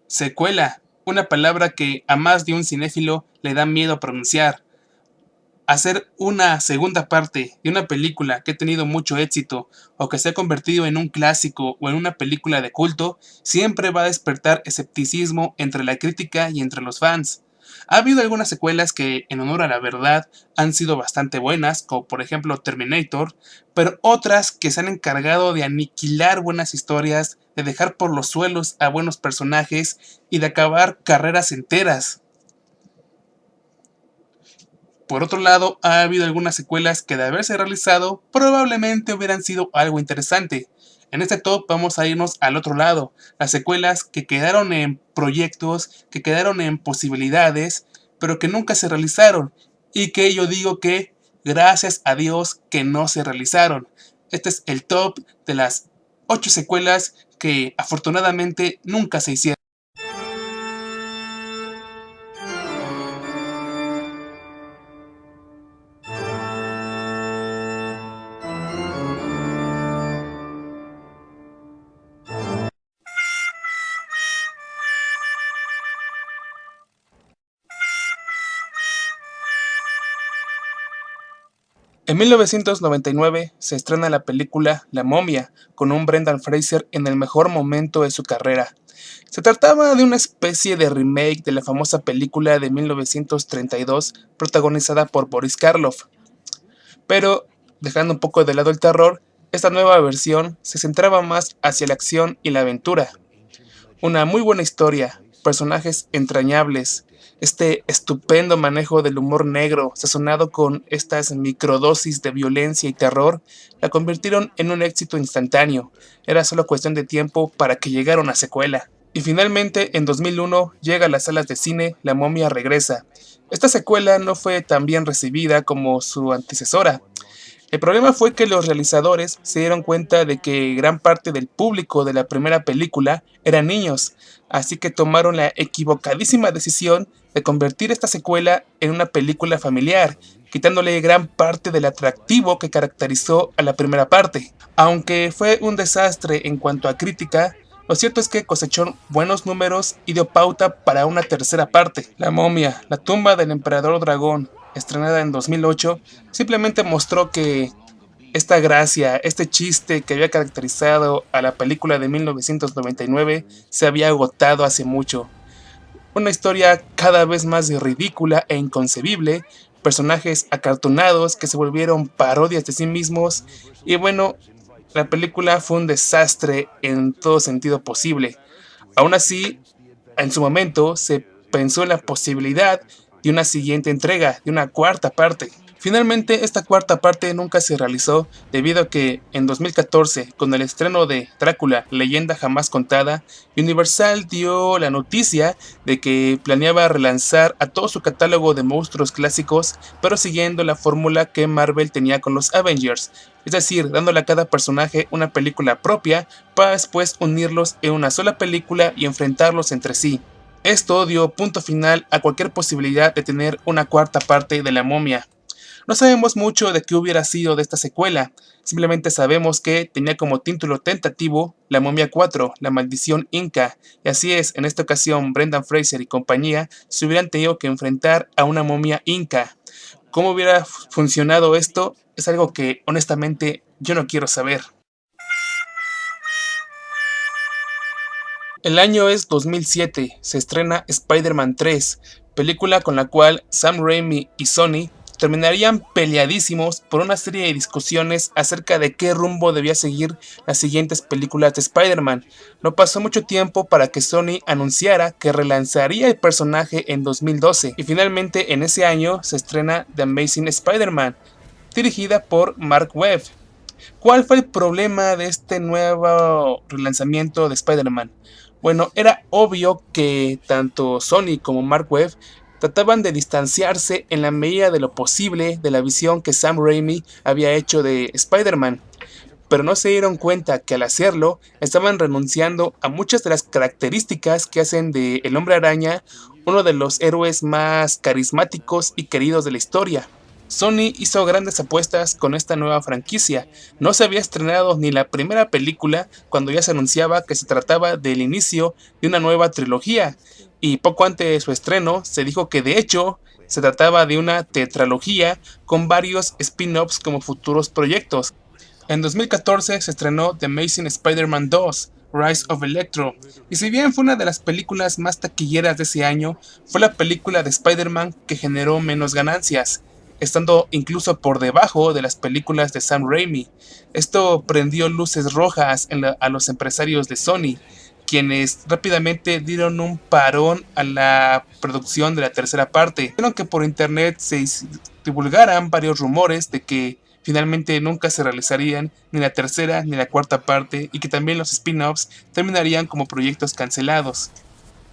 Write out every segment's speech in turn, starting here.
Secuela, una palabra que a más de un cinéfilo le da miedo pronunciar. Hacer una segunda parte de una película que ha tenido mucho éxito o que se ha convertido en un clásico o en una película de culto siempre va a despertar escepticismo entre la crítica y entre los fans. Ha habido algunas secuelas que, en honor a la verdad, han sido bastante buenas, como por ejemplo Terminator, pero otras que se han encargado de aniquilar buenas historias, de dejar por los suelos a buenos personajes y de acabar carreras enteras. Por otro lado, ha habido algunas secuelas que de haberse realizado probablemente hubieran sido algo interesante. En este top vamos a irnos al otro lado, las secuelas que quedaron en proyectos, que quedaron en posibilidades, pero que nunca se realizaron y que yo digo que gracias a Dios que no se realizaron. Este es el top de las 8 secuelas que afortunadamente nunca se hicieron. En 1999 se estrena la película La Momia, con un Brendan Fraser en el mejor momento de su carrera. Se trataba de una especie de remake de la famosa película de 1932 protagonizada por Boris Karloff. Pero, dejando un poco de lado el terror, esta nueva versión se centraba más hacia la acción y la aventura. Una muy buena historia, personajes entrañables, este estupendo manejo del humor negro sazonado con estas microdosis de violencia y terror la convirtieron en un éxito instantáneo. Era solo cuestión de tiempo para que llegara una secuela. Y finalmente, en 2001, llega a las salas de cine La Momia Regresa. Esta secuela no fue tan bien recibida como su antecesora. El problema fue que los realizadores se dieron cuenta de que gran parte del público de la primera película eran niños, así que tomaron la equivocadísima decisión de convertir esta secuela en una película familiar, quitándole gran parte del atractivo que caracterizó a la primera parte. Aunque fue un desastre en cuanto a crítica, lo cierto es que cosechó buenos números y dio pauta para una tercera parte. La momia, la tumba del emperador dragón, estrenada en 2008, simplemente mostró que esta gracia, este chiste que había caracterizado a la película de 1999 se había agotado hace mucho. Una historia cada vez más ridícula e inconcebible, personajes acartonados que se volvieron parodias de sí mismos y bueno, la película fue un desastre en todo sentido posible. Aún así, en su momento se pensó en la posibilidad de una siguiente entrega, de una cuarta parte. Finalmente, esta cuarta parte nunca se realizó debido a que en 2014, con el estreno de Drácula, Leyenda Jamás Contada, Universal dio la noticia de que planeaba relanzar a todo su catálogo de monstruos clásicos, pero siguiendo la fórmula que Marvel tenía con los Avengers, es decir, dándole a cada personaje una película propia para después unirlos en una sola película y enfrentarlos entre sí. Esto dio punto final a cualquier posibilidad de tener una cuarta parte de La Momia. No sabemos mucho de qué hubiera sido de esta secuela, simplemente sabemos que tenía como título tentativo La Momia 4, La Maldición Inca, y así es, en esta ocasión Brendan Fraser y compañía se hubieran tenido que enfrentar a una momia inca. ¿Cómo hubiera funcionado esto? Es algo que honestamente yo no quiero saber. El año es 2007, se estrena Spider-Man 3, película con la cual Sam Raimi y Sony terminarían peleadísimos por una serie de discusiones acerca de qué rumbo debía seguir las siguientes películas de Spider-Man. No pasó mucho tiempo para que Sony anunciara que relanzaría el personaje en 2012 y finalmente en ese año se estrena The Amazing Spider-Man, dirigida por Mark Webb. ¿Cuál fue el problema de este nuevo relanzamiento de Spider-Man? Bueno, era obvio que tanto Sony como Mark Webb trataban de distanciarse en la medida de lo posible de la visión que Sam Raimi había hecho de Spider-Man, pero no se dieron cuenta que al hacerlo estaban renunciando a muchas de las características que hacen de El Hombre Araña uno de los héroes más carismáticos y queridos de la historia. Sony hizo grandes apuestas con esta nueva franquicia. No se había estrenado ni la primera película cuando ya se anunciaba que se trataba del inicio de una nueva trilogía, y poco antes de su estreno se dijo que de hecho se trataba de una tetralogía con varios spin-offs como futuros proyectos. En 2014 se estrenó The Amazing Spider-Man 2, Rise of Electro, y si bien fue una de las películas más taquilleras de ese año, fue la película de Spider-Man que generó menos ganancias, estando incluso por debajo de las películas de Sam Raimi. Esto prendió luces rojas a los empresarios de Sony, quienes rápidamente dieron un parón a la producción de la tercera parte. Vieron que por internet se divulgaran varios rumores de que finalmente nunca se realizarían ni la tercera ni la cuarta parte, y que también los spin-offs terminarían como proyectos cancelados.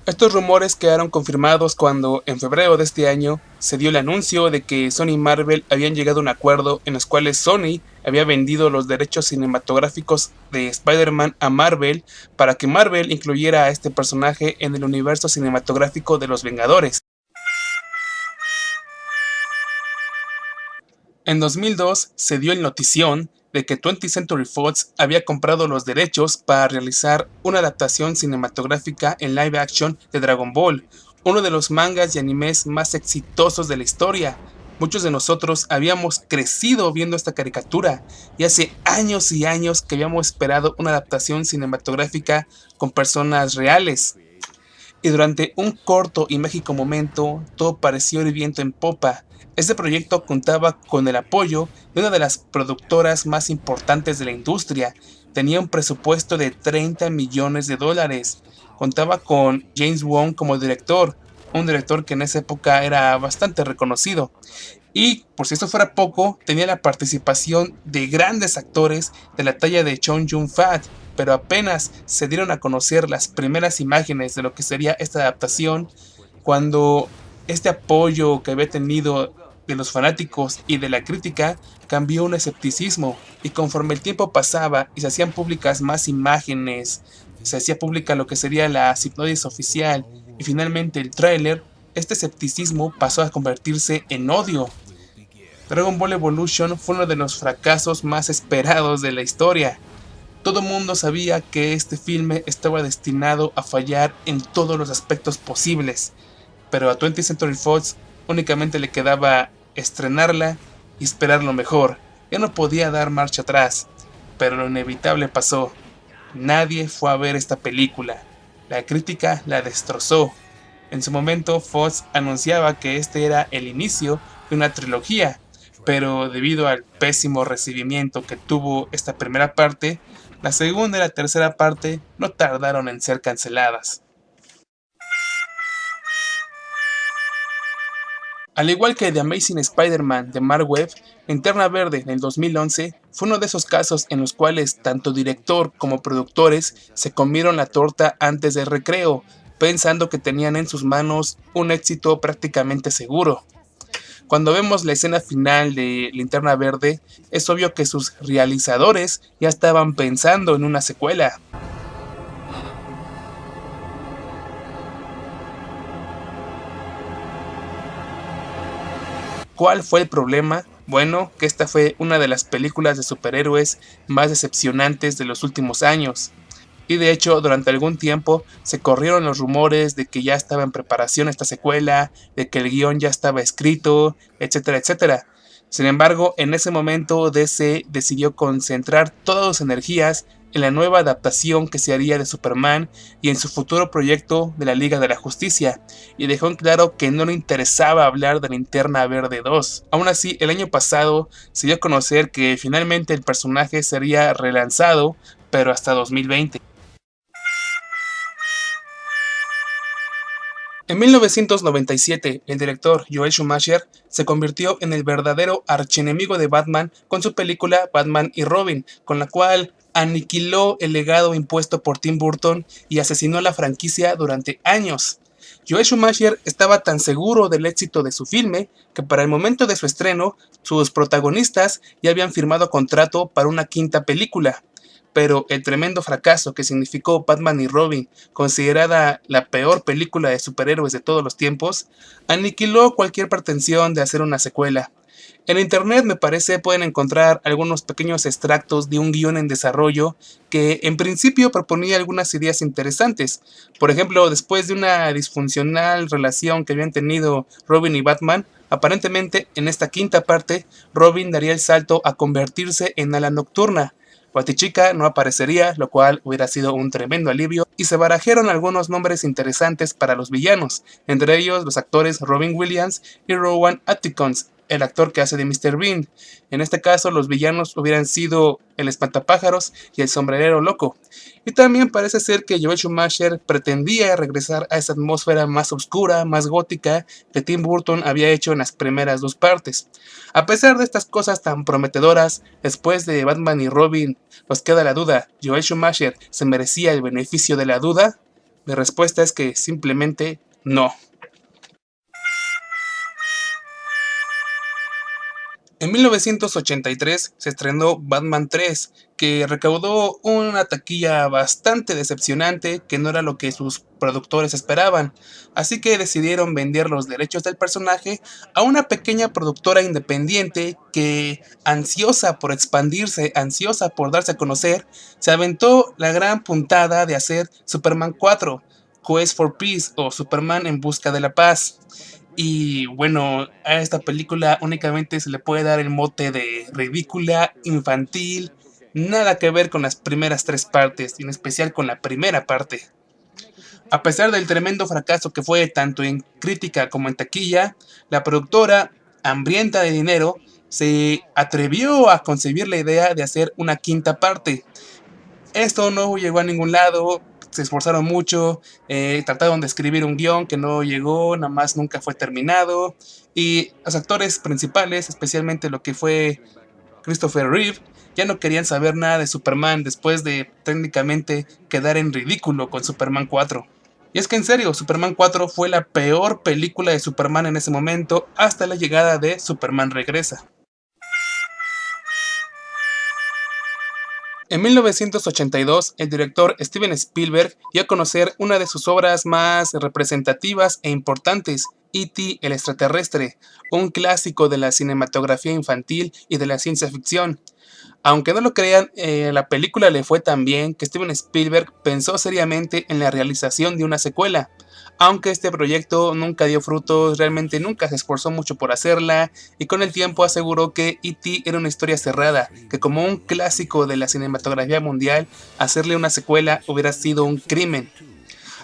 Estos rumores quedaron confirmados cuando, en febrero de este año, se dio el anuncio de que Sony y Marvel habían llegado a un acuerdo en los cuales Sony había vendido los derechos cinematográficos de Spider-Man a Marvel para que Marvel incluyera a este personaje en el universo cinematográfico de los Vengadores. En 2002 se dio el notición de que 20th Century Fox había comprado los derechos para realizar una adaptación cinematográfica en live action de Dragon Ball, uno de los mangas y animes más exitosos de la historia. Muchos de nosotros habíamos crecido viendo esta caricatura, y hace años y años que habíamos esperado una adaptación cinematográfica con personas reales. Y durante un corto y mágico momento, todo pareció ir viento en popa. Este proyecto contaba con el apoyo de una de las productoras más importantes de la industria. Tenía un presupuesto de 30 millones de dólares. Contaba con James Wan como director, un director que en esa época era bastante reconocido. Y, por si esto fuera poco, tenía la participación de grandes actores de la talla de Chow Yun-fat, pero apenas se dieron a conocer las primeras imágenes de lo que sería esta adaptación, cuando este apoyo que había tenido de los fanáticos y de la crítica cambió un escepticismo, y conforme el tiempo pasaba y se hacían públicas más imágenes, se hacía pública lo que sería la hipnosis oficial y finalmente el tráiler, este escepticismo pasó a convertirse en odio. Dragon Ball Evolution fue uno de los fracasos más esperados de la historia. Todo el mundo sabía que este filme estaba destinado a fallar en todos los aspectos posibles, pero a 20th Century Fox únicamente le quedaba estrenarla y esperar lo mejor. Ya no podía dar marcha atrás, pero lo inevitable pasó. Nadie fue a ver esta película. La crítica la destrozó. En su momento, Fox anunciaba que este era el inicio de una trilogía, pero debido al pésimo recibimiento que tuvo esta primera parte, la segunda y la tercera parte no tardaron en ser canceladas. Al igual que The Amazing Spider-Man de Mark Webb, Linterna Verde en el 2011 fue uno de esos casos en los cuales tanto director como productores se comieron la torta antes del recreo, pensando que tenían en sus manos un éxito prácticamente seguro. Cuando vemos la escena final de Linterna Verde, es obvio que sus realizadores ya estaban pensando en una secuela. ¿Cuál fue el problema? Bueno, que esta fue una de las películas de superhéroes más decepcionantes de los últimos años. Y de hecho, durante algún tiempo se corrieron los rumores de que ya estaba en preparación esta secuela, de que el guión ya estaba escrito, etcétera, etcétera. Sin embargo, en ese momento DC decidió concentrar todas sus energías en la nueva adaptación que se haría de Superman y en su futuro proyecto de la Liga de la Justicia, y dejó en claro que no le interesaba hablar de Linterna Verde 2. Aún así, el año pasado se dio a conocer que finalmente el personaje sería relanzado, pero hasta 2020. En 1997, el director Joel Schumacher se convirtió en el verdadero archienemigo de Batman con su película Batman y Robin, con la cual aniquiló el legado impuesto por Tim Burton y asesinó la franquicia durante años. Joel Schumacher estaba tan seguro del éxito de su filme que para el momento de su estreno, sus protagonistas ya habían firmado contrato para una quinta película. Pero el tremendo fracaso que significó Batman y Robin, considerada la peor película de superhéroes de todos los tiempos, aniquiló cualquier pretensión de hacer una secuela. En internet me parece pueden encontrar algunos pequeños extractos de un guión en desarrollo que en principio proponía algunas ideas interesantes. Por ejemplo, después de una disfuncional relación que habían tenido Robin y Batman, aparentemente en esta quinta parte Robin daría el salto a convertirse en Ala Nocturna. Batichica no aparecería, lo cual hubiera sido un tremendo alivio, y se barajaron algunos nombres interesantes para los villanos, entre ellos los actores Robin Williams y Rowan Atkinson, el actor que hace de Mr. Bean. En este caso, los villanos hubieran sido el espantapájaros y el sombrerero loco. Y también parece ser que Joel Schumacher pretendía regresar a esa atmósfera más oscura, más gótica que Tim Burton había hecho en las primeras dos partes. A pesar de estas cosas tan prometedoras, después de Batman y Robin, nos queda la duda: ¿Joel Schumacher se merecía el beneficio de la duda? Mi respuesta es que simplemente no. En 1983 se estrenó Batman 3, que recaudó una taquilla bastante decepcionante, que no era lo que sus productores esperaban, así que decidieron vender los derechos del personaje a una pequeña productora independiente que, ansiosa por expandirse, ansiosa por darse a conocer, se aventó la gran puntada de hacer Superman 4, Quest for Peace, o Superman en busca de la paz. Y bueno, a esta película únicamente se le puede dar el mote de ridícula, infantil, nada que ver con las primeras tres partes, y en especial con la primera parte. A pesar del tremendo fracaso que fue tanto en crítica como en taquilla, la productora, hambrienta de dinero, se atrevió a concebir la idea de hacer una quinta parte. Esto no llegó a ningún lado, se esforzaron mucho, trataron de escribir un guión que no llegó, nada más nunca fue terminado, y los actores principales, especialmente lo que fue Christopher Reeve, ya no querían saber nada de Superman después de técnicamente quedar en ridículo con Superman 4. Y es que en serio, Superman 4 fue la peor película de Superman en ese momento hasta la llegada de Superman Regresa. En 1982, el director Steven Spielberg dio a conocer una de sus obras más representativas e importantes, E.T. el extraterrestre, un clásico de la cinematografía infantil y de la ciencia ficción. Aunque no lo crean, la película le fue tan bien que Steven Spielberg pensó seriamente en la realización de una secuela. Aunque este proyecto nunca dio frutos, realmente nunca se esforzó mucho por hacerla, y con el tiempo aseguró que E.T. era una historia cerrada, que como un clásico de la cinematografía mundial, hacerle una secuela hubiera sido un crimen.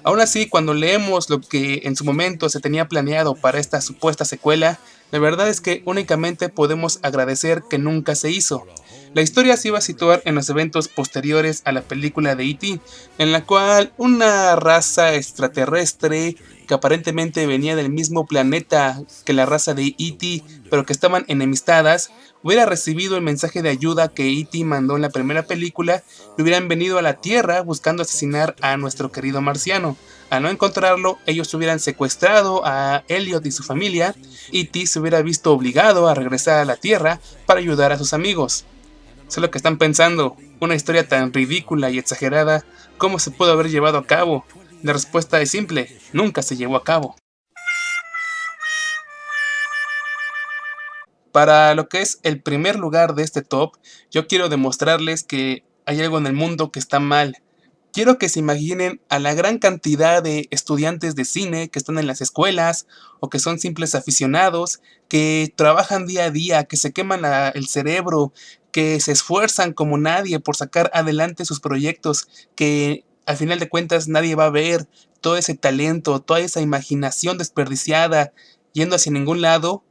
Aún así, cuando leemos lo que en su momento se tenía planeado para esta supuesta secuela, la verdad es que únicamente podemos agradecer que nunca se hizo. La historia se iba a situar en los eventos posteriores a la película de E.T., en la cual una raza extraterrestre que aparentemente venía del mismo planeta que la raza de E.T., pero que estaban enemistadas, hubiera recibido el mensaje de ayuda que E.T. mandó en la primera película y hubieran venido a la Tierra buscando asesinar a nuestro querido marciano. Al no encontrarlo, ellos hubieran secuestrado a Elliot y su familia. E.T. se hubiera visto obligado a regresar a la Tierra para ayudar a sus amigos. Solo que están pensando, una historia tan ridícula y exagerada, ¿cómo se pudo haber llevado a cabo? La respuesta es simple: nunca se llevó a cabo. Para lo que es el primer lugar de este top, yo quiero demostrarles que hay algo en el mundo que está mal. Quiero que se imaginen a la gran cantidad de estudiantes de cine que están en las escuelas o que son simples aficionados, que trabajan día a día, que se queman el cerebro, que se esfuerzan como nadie por sacar adelante sus proyectos, que al final de cuentas nadie va a ver todo ese talento, toda esa imaginación desperdiciada yendo hacia ningún lado,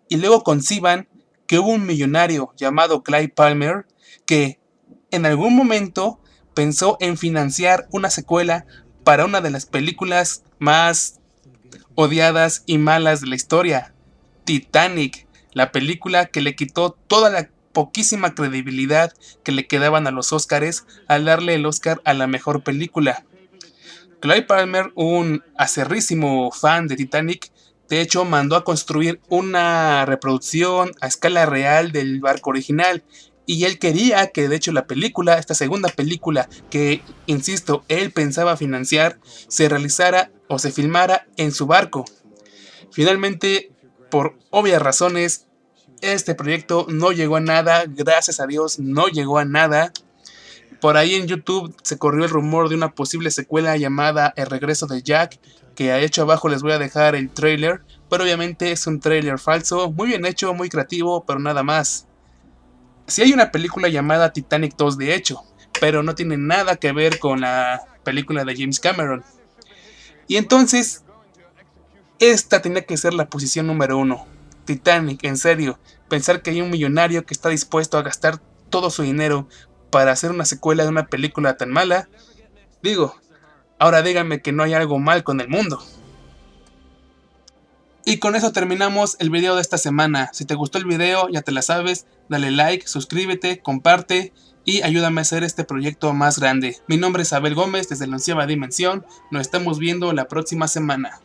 y luego conciban que hubo un millonario llamado Clive Palmer que en algún momento pensó en financiar una secuela para una de las películas más odiadas y malas de la historia, Titanic, la película que le quitó toda la poquísima credibilidad que le quedaban a los Óscares al darle el Óscar a la mejor película. Clive Palmer, un acerrísimo fan de Titanic, de hecho mandó a construir una reproducción a escala real del barco original, y él quería que de hecho la película, esta segunda película que, insisto, él pensaba financiar, se realizara o se filmara en su barco. Finalmente, por obvias razones, Este proyecto no llegó a nada, gracias a Dios no llegó a nada. Por ahí en YouTube se corrió el rumor de una posible secuela llamada El regreso de Jack, que de hecho abajo les voy a dejar el trailer, pero obviamente es un trailer falso, muy bien hecho, muy creativo, pero nada más. Sí hay una película llamada Titanic 2 de hecho, pero no tiene nada que ver con la película de James Cameron. Y entonces, esta tenía que ser la posición número 1. Titanic, en serio, pensar que hay un millonario que está dispuesto a gastar todo su dinero para hacer una secuela de una película tan mala. Digo, ahora díganme que no hay algo mal con el mundo. Y con eso terminamos el video de esta semana. Si te gustó el video, ya te la sabes, dale like, suscríbete, comparte y ayúdame a hacer este proyecto más grande. Mi nombre es Abel Gómez desde la onceava dimensión. Nos estamos viendo la próxima semana.